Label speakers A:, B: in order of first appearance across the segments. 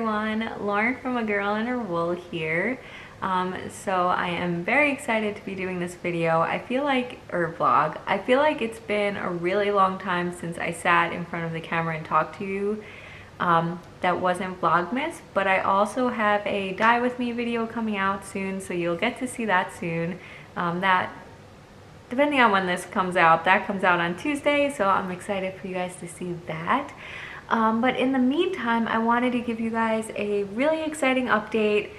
A: everyone, Lauren from A Girl and Her Wool here. So I am very excited to be doing this video. I feel like it's been a really long time since I sat in front of the camera and talked to you. That wasn't Vlogmas, but I also have a Die With Me video coming out soon, so you'll get to see that soon. That, depending on when this comes out, that comes out on Tuesday, so I'm excited for you guys to see that. But in the meantime, I wanted to give you guys a really exciting update,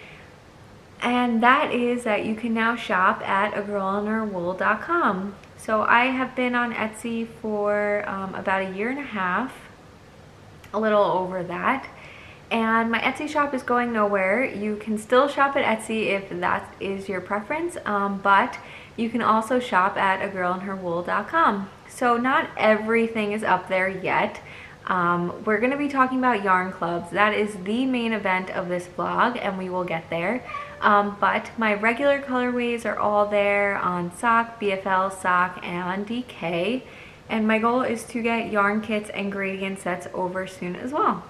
A: and that is that you can now shop at agirlandherwool.com. So I have been on Etsy for about a year and a half, a little over that, and my Etsy shop is going nowhere. You can still shop at Etsy if that is your preference, but you can also shop at agirlandherwool.com. So not everything is up there yet. We're going to be talking about yarn clubs. That is the main event of this vlog, and we will get there. But my regular colorways are all there on sock, BFL, sock, and DK. And my goal is to get yarn kits and gradient sets over soon as well.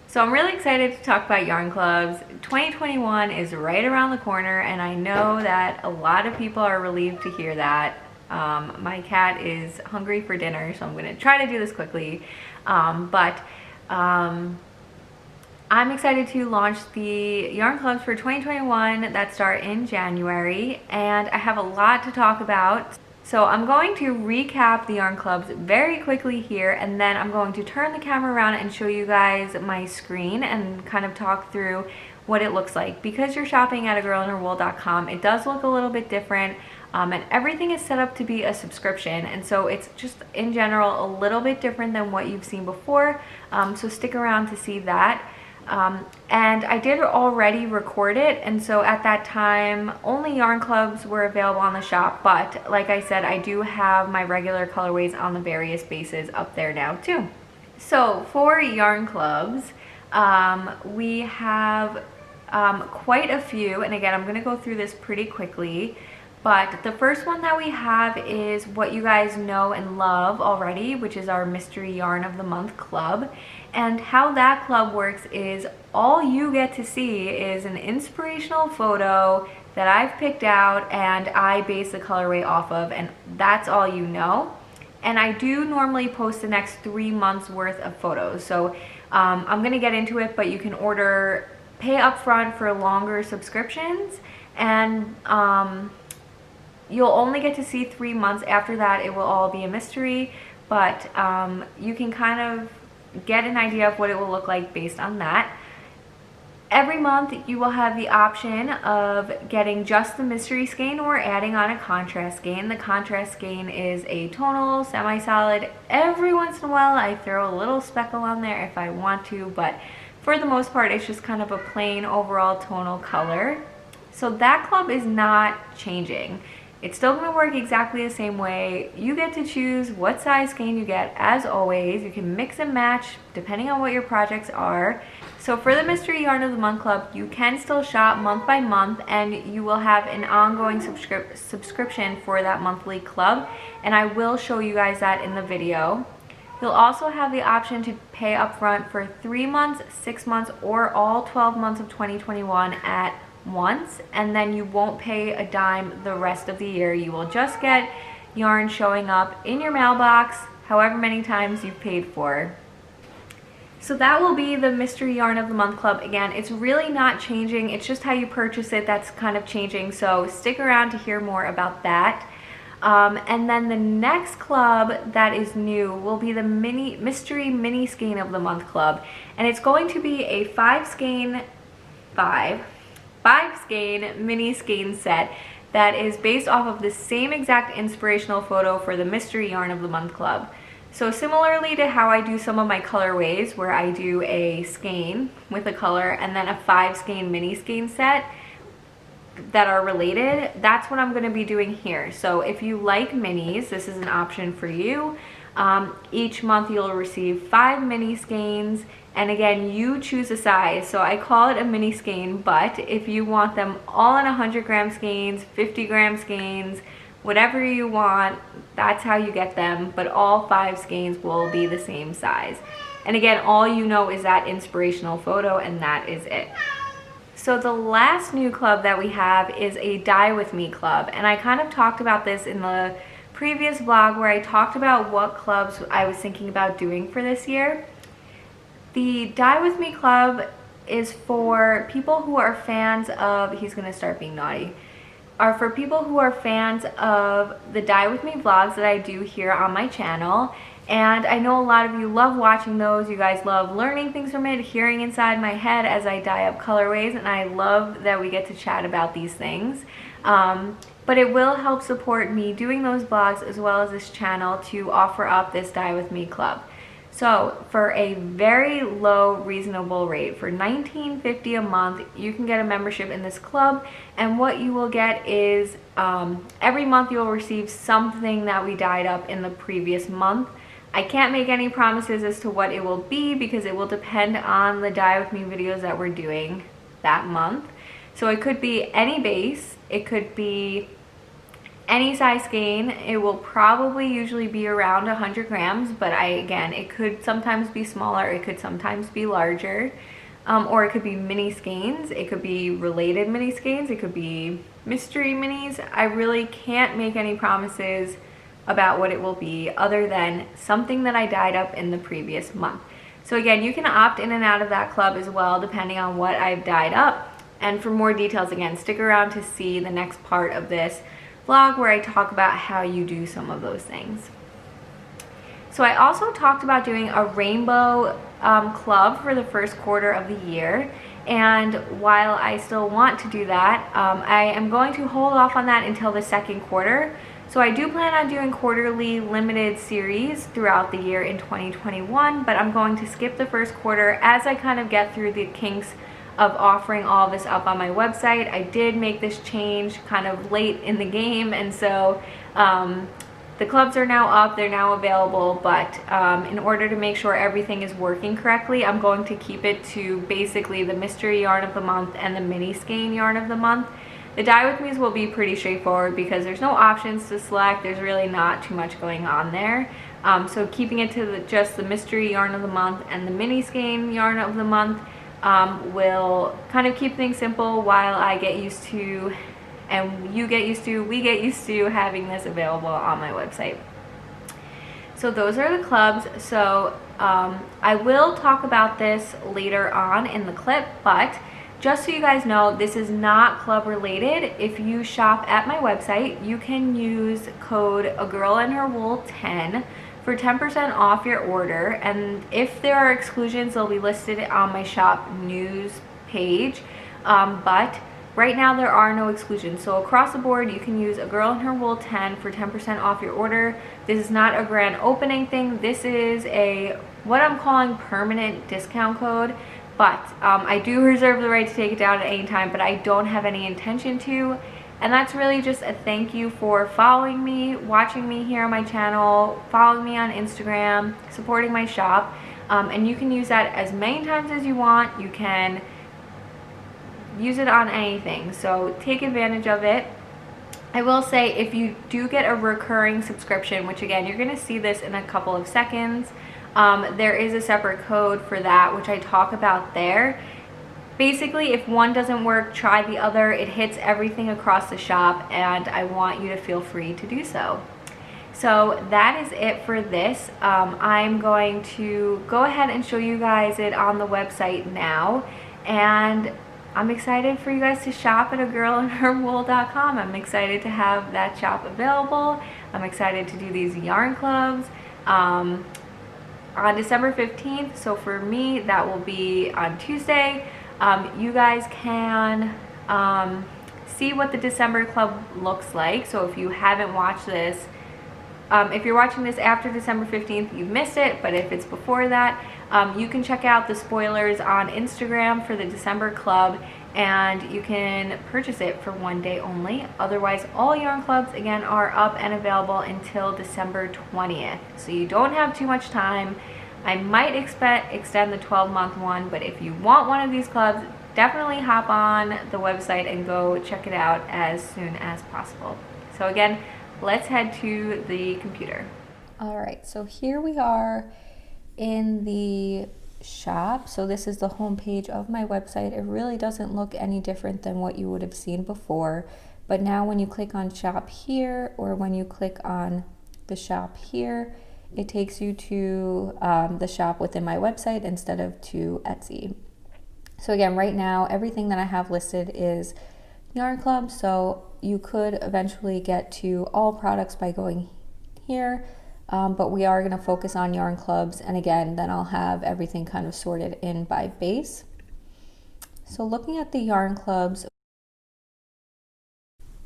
A: So I'm really excited to talk about yarn clubs. 2021 is right around the corner, and I know that a lot of people are relieved to hear that. My cat is hungry for dinner, so I'm going to try to do this quickly. I'm excited to launch the yarn clubs for 2021 that start in January, and I have a lot to talk about. So I'm going to recap the yarn clubs very quickly here, and then I'm going to turn the camera around and show you guys my screen and kind of talk through what it looks like. Because you're shopping at agirlandherwool.com, it does look a little bit different. And everything is set up to be a subscription, and so it's just in general a little bit different than what you've seen before, so stick around to see that. And I did already record it, and so at that time only yarn clubs were available on the shop, but like I said, I do have my regular colorways on the various bases up there now too. So for yarn clubs, we have quite a few, and again I'm going to go through this pretty quickly. But the first one that we have is what you guys know and love already, which is our Mystery Yarn of the Month Club. And how that club works is all you get to see is an inspirational photo that I've picked out and I base the colorway off of, and that's all you know. And I do normally post the next 3 months worth of photos. So I'm going to get into it, but you can pay upfront for longer subscriptions, and you'll only get to see 3 months. After that, it will all be a mystery, but you can kind of get an idea of what it will look like based on that. Every month, you will have the option of getting just the mystery skein or adding on a contrast skein. The contrast skein is a tonal, semi-solid. Every once in a while, I throw a little speckle on there if I want to, but for the most part, it's just kind of a plain overall tonal color. So that club is not changing. It's still going to work exactly the same way. You get to choose what size skein you get, as always. You can mix and match depending on what your projects are. So for the Mystery Yarn of the Month Club, you can still shop month by month, and you will have an ongoing subscription for that monthly club, and I will show you guys that in the video. You'll also have the option to pay upfront for 3 months, 6 months, or all 12 months of 2021 at once, and then you won't pay a dime the rest of the year. You will just get yarn showing up in your mailbox however many times you've paid for. So that will be the Mystery Yarn of the Month Club. Again, it's really not changing, it's just how you purchase it that's kind of changing, so stick around to hear more about that. And then the next club that is new will be the Mystery Mini Skein of the Month Club, and it's going to be a 5 skein mini skein set that is based off of the same exact inspirational photo for the Mystery Yarn of the Month Club. So similarly to how I do some of my colorways, where I do a skein with a color and then a 5 skein mini skein set that are related, that's what I'm going to be doing here. So if you like minis, this is an option for you. Each month you'll receive 5 mini skeins, and again, you choose a size. So I call it a mini skein, but if you want them all in 100 gram skeins, 50 gram skeins, whatever you want, that's how you get them, but all 5 skeins will be the same size. And again, all you know is that inspirational photo, and that is it. So the last new club that we have is a Dye With Me club, and I kind of talked about this in the previous vlog where I talked about what clubs I was thinking about doing for this year. The Dye With Me club is for people who are fans of, he's gonna start being naughty, are for people who are fans of the Dye With Me vlogs that I do here on my channel. And I know a lot of you love watching those. You guys love learning things from it, hearing inside my head as I dye up colorways, and I love that we get to chat about these things. But it will help support me doing those vlogs as well as this channel to offer up this Dye With Me club. So for a very low, reasonable rate, for $19.50 a month, you can get a membership in this club, and what you will get is every month you'll receive something that we dyed up in the previous month. I can't make any promises as to what it will be because it will depend on the Dye With Me videos that we're doing that month. So it could be any base, it could be any size skein. It will probably usually be around 100 grams, but again, it could sometimes be smaller, it could sometimes be larger, or it could be mini skeins, it could be related mini skeins, it could be mystery minis. I really can't make any promises about what it will be other than something that I dyed up in the previous month. So again, you can opt in and out of that club as well depending on what I've dyed up. And for more details, again, stick around to see the next part of this vlog where I talk about how you do some of those things. So I also talked about doing a rainbow club for the first quarter of the year, and while I still want to do that, I am going to hold off on that until the second quarter. So I do plan on doing quarterly limited series throughout the year in 2021, but I'm going to skip the first quarter as I kind of get through the kinks of offering all this up on my website. I did make this change kind of late in the game, and so the clubs are now up, they're now available, but in order to make sure everything is working correctly, I'm going to keep it to basically the mystery yarn of the month and the mini skein yarn of the month. The Dye With Me's will be pretty straightforward because there's no options to select, there's really not too much going on there. So keeping it to just the mystery yarn of the month and the mini skein yarn of the month will kind of keep things simple while I get used to, and you get used to, we get used to having this available on my website. So those are the clubs. So I will talk about this later on in the clip, but just so you guys know, this is not club related. If you shop at my website, you can use code agirlandherwool10 for 10% off your order, and if there are exclusions, they'll be listed on my shop news page, but right now there are no exclusions. So across the board, you can use agirlandherwool10 for 10% off your order. This is not a grand opening thing. This is a what I'm calling permanent discount code, but I do reserve the right to take it down at any time, but I don't have any intention to. And that's really just a thank you for following me, watching me here on my channel, following me on Instagram, supporting my shop. And you can use that as many times as you want. You can use it on anything, so take advantage of it. I will say, if you do get a recurring subscription, which again, you're gonna see this in a couple of seconds, there is a separate code for that, which I talk about there. Basically, if one doesn't work, try the other. It hits everything across the shop, and I want you to feel free to do so. So that is it for this. I'm going to go ahead and show you guys it on the website now, and I'm excited for you guys to shop at agirlandherwool.com. I'm excited to have that shop available. I'm excited to do these yarn clubs on December 15th. So for me, that will be on Tuesday. You guys can see what the December club looks like. So if you haven't watched this, if you're watching this after December 15th, you've missed it, but if it's before that, you can check out the spoilers on Instagram for the December club, and you can purchase it for one day only. Otherwise, all yarn clubs, again, are up and available until December 20th. So you don't have too much time. I might extend the 12-month one, but if you want one of these clubs, definitely hop on the website and go check it out as soon as possible. So again, let's head to the computer.
B: All right, so here we are in the shop. So this is the home page of my website. It really doesn't look any different than what you would have seen before. But now when you click on shop here, or when you click on the shop here, it takes you to the shop within my website instead of to Etsy. So again, right now, everything that I have listed is Yarn Club. So you could eventually get to all products by going here. But we are going to focus on Yarn Clubs, and again, then I'll have everything kind of sorted in by base. So looking at the Yarn Clubs,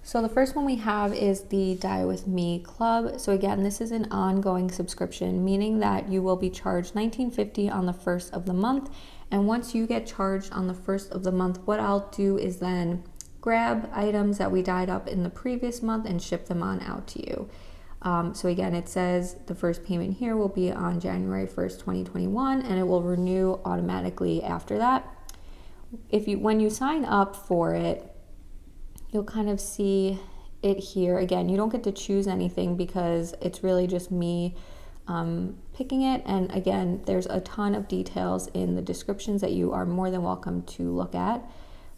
B: so the first one we have is the Dye With Me Club. So again, this is an ongoing subscription, meaning that you will be charged $19.50 on the first of the month. And once you get charged on the first of the month, what I'll do is then grab items that we dyed up in the previous month and ship them on out to you. So again, it says the first payment here will be on January 1st, 2021, and it will renew automatically after that. When you sign up for it, you'll kind of see it here. Again, you don't get to choose anything because it's really just me picking it. And again, there's a ton of details in the descriptions that you are more than welcome to look at.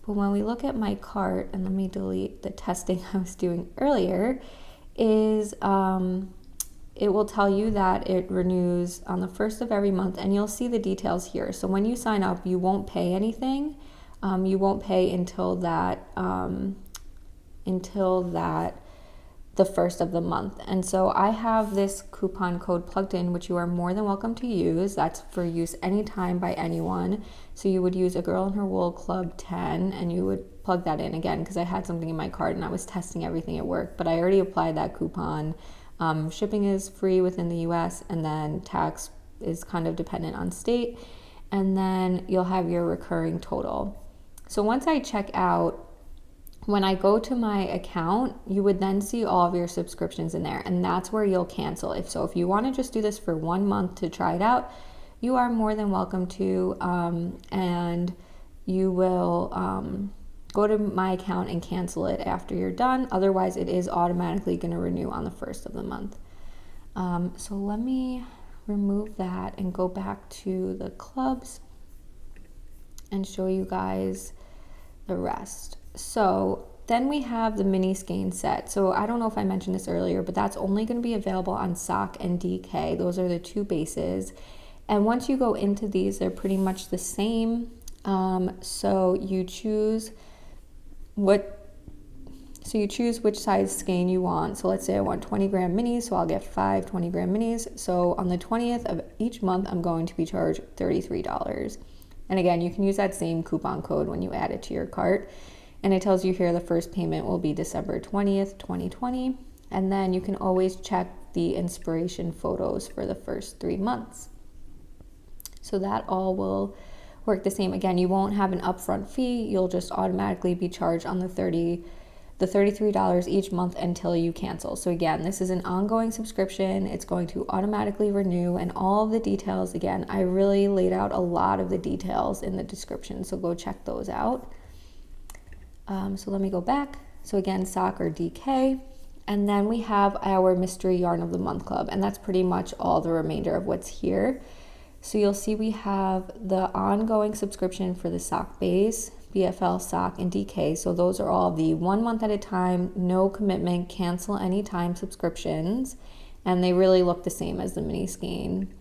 B: But when we look at my cart, and let me delete the testing I was doing earlier, is it will tell you that it renews on the first of every month, and you'll see the details here. So when you sign up, you won't pay anything. You won't pay until that the first of the month. And so I have this coupon code plugged in, which you are more than welcome to use. That's for use anytime by anyone. So you would use A Girl and Her Wool Club 10, and you would plug that in again, because I had something in my cart and I was testing everything at work, but I already applied that coupon. Shipping is free within the US, and then tax is kind of dependent on state. And then you'll have your recurring total. So once I check out, when I go to my account, you would then see all of your subscriptions in there, and that's where you'll cancel. If you want to just do this for 1 month to try it out, you are more than welcome to, and you will go to my account and cancel it after you're done. Otherwise, it is automatically going to renew on the first of the month. So let me remove that and go back to the clubs and show you guys the rest. So then we have the mini skein set. So I don't know if I mentioned this earlier, but that's only going to be available on sock and DK. Those are the two bases. And once you go into these, they're pretty much the same. So you choose which size skein you want. So let's say I want 20 gram minis, so I'll get 5 20 gram minis. So on the 20th of each month, I'm going to be charged $33. And again, you can use that same coupon code when you add it to your cart. And it tells you here the first payment will be December 20th, 2020. And then you can always check the inspiration photos for the first 3 months. So that all will work the same. Again, you won't have an upfront fee. You'll just automatically be charged on the $33 each month until you cancel. So again, this is an ongoing subscription. It's going to automatically renew, and all of the details, again, I really laid out a lot of the details in the description, so go check those out. So let me go back. So again, sock or DK. And then we have our Mystery Yarn of the Month Club, and that's pretty much all the remainder of what's here. So you'll see we have the ongoing subscription for the sock base, BFL, sock, and DK. So those are all the 1 month at a time, no commitment, cancel anytime subscriptions. And they really look the same as the mini skein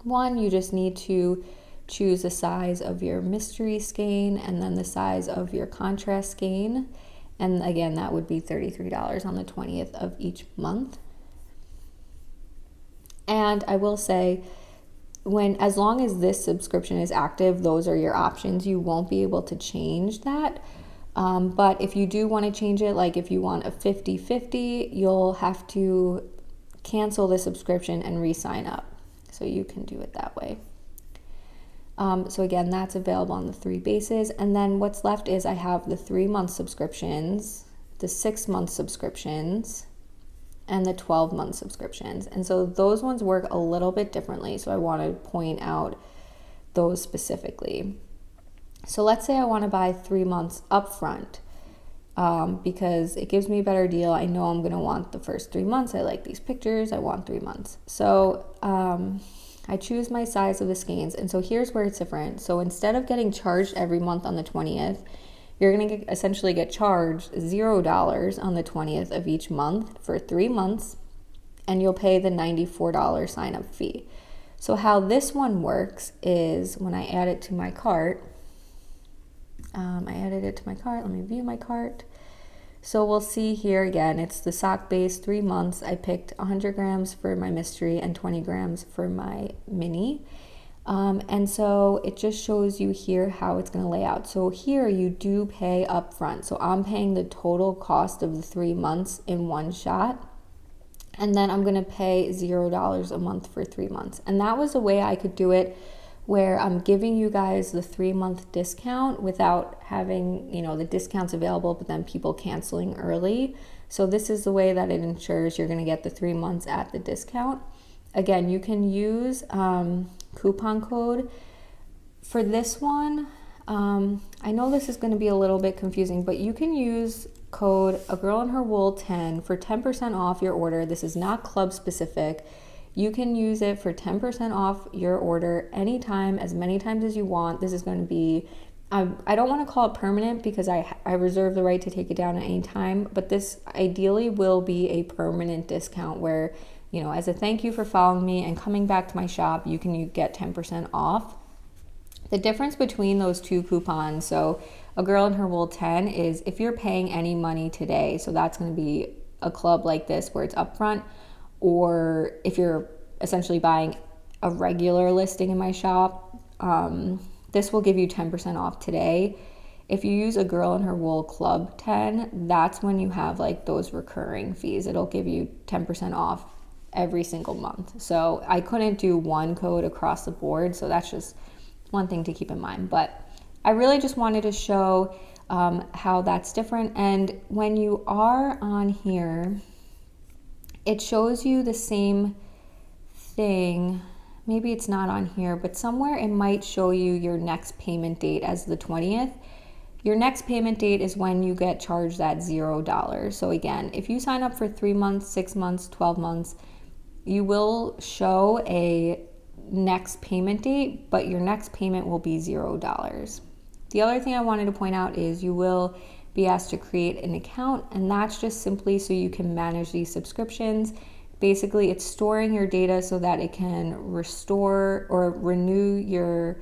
B: one. You just need to choose the size of your mystery skein and then the size of your contrast skein. And again, that would be $33 on the 20th of each month. And I will say, as long as this subscription is active, those are your options. You won't be able to change that. But if you do want to change it, like if you want a 50-50, you'll have to cancel the subscription and re-sign up. So you can do it that way. So again, that's available on the 3 bases. And then what's left is I have the 3-month subscriptions, the 6-month subscriptions, and the 12-month subscriptions. And so those ones work a little bit differently. So I want to point out those specifically. So let's say I want to buy 3 months upfront. because it gives me a better deal. I know I'm gonna want the first 3 months. I like these pictures. I want 3 months. So I choose my size of the skeins. And so here's where it's different. So instead of getting charged every month on the 20th, you're going to essentially get charged $0 on the 20th of each month for 3 months, and you'll pay the $94 sign-up fee. So how this one works is when I add it to my cart, I added it to my cart. Let me view my cart. So we'll see here again, it's the sock base 3 months. I picked 100 grams for my mystery and 20 grams for my mini. And so it just shows you here how it's going to lay out. So here you do pay up front. So I'm paying the total cost of the 3 months in one shot. And then I'm going to pay $0 a month for 3 months. And that was a way I could do it where I'm giving you guys the 3-month discount without having, the discounts available, but then people canceling early. So this is the way that it ensures you're going to get the 3 months at the discount. Again, you can use coupon code for this one. I know this is going to be a little bit confusing, but you can use code agirlandherwool10 for 10% off your order. This is not club specific. You can use it for 10% off your order anytime, as many times as you want. This is going to be, I don't want to call it permanent because I reserve the right to take it down at any time, but this ideally will be a permanent discount where, as a thank you for following me and coming back to my shop, you can get 10% off. The difference between those two coupons, so A Girl and Her Wool 10, is if you're paying any money today, so that's going to be a club like this where it's upfront, or if you're essentially buying a regular listing in my shop, this will give you 10% off today. If you use A Girl and Her Wool Club 10, that's when you have like those recurring fees. It'll give you 10% off every single month. So I couldn't do one code across the board, so that's just one thing to keep in mind. But I really just wanted to show how that's different. And when you are on here, it shows you the same thing. Maybe it's not on here, but somewhere it might show you your next payment date as the 20th. Your next payment date is when you get charged that $0. So again, if you sign up for 3 months, 6 months, 12 months, you will show a next payment date, but your next payment will be $0. The other thing I wanted to point out is you will be asked to create an account, and that's just simply so you can manage these subscriptions. Basically, it's storing your data so that it can restore or renew your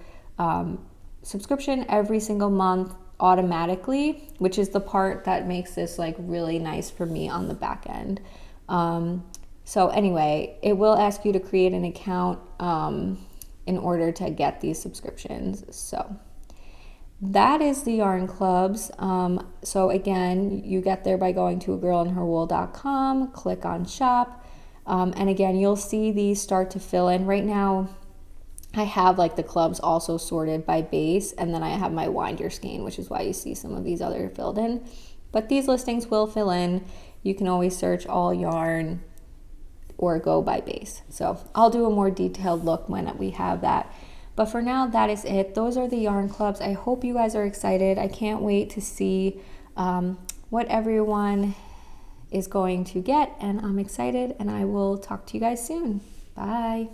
B: subscription every single month automatically, which is the part that makes this like really nice for me on the back end. So anyway, it will ask you to create an account in order to get these subscriptions. So that is the yarn clubs. So again, you get there by going to agirlandherwool.com, click on shop, and again, you'll see these start to fill in. Right now, I have like the clubs also sorted by base, and then I have my wind your skein, which is why you see some of these other filled in. But these listings will fill in. You can always search all yarn or go by base. So I'll do a more detailed look when we have that. But for now, that is it. Those are the yarn clubs. I hope you guys are excited. I can't wait to see what everyone is going to get, and I'm excited, and I will talk to you guys soon. Bye.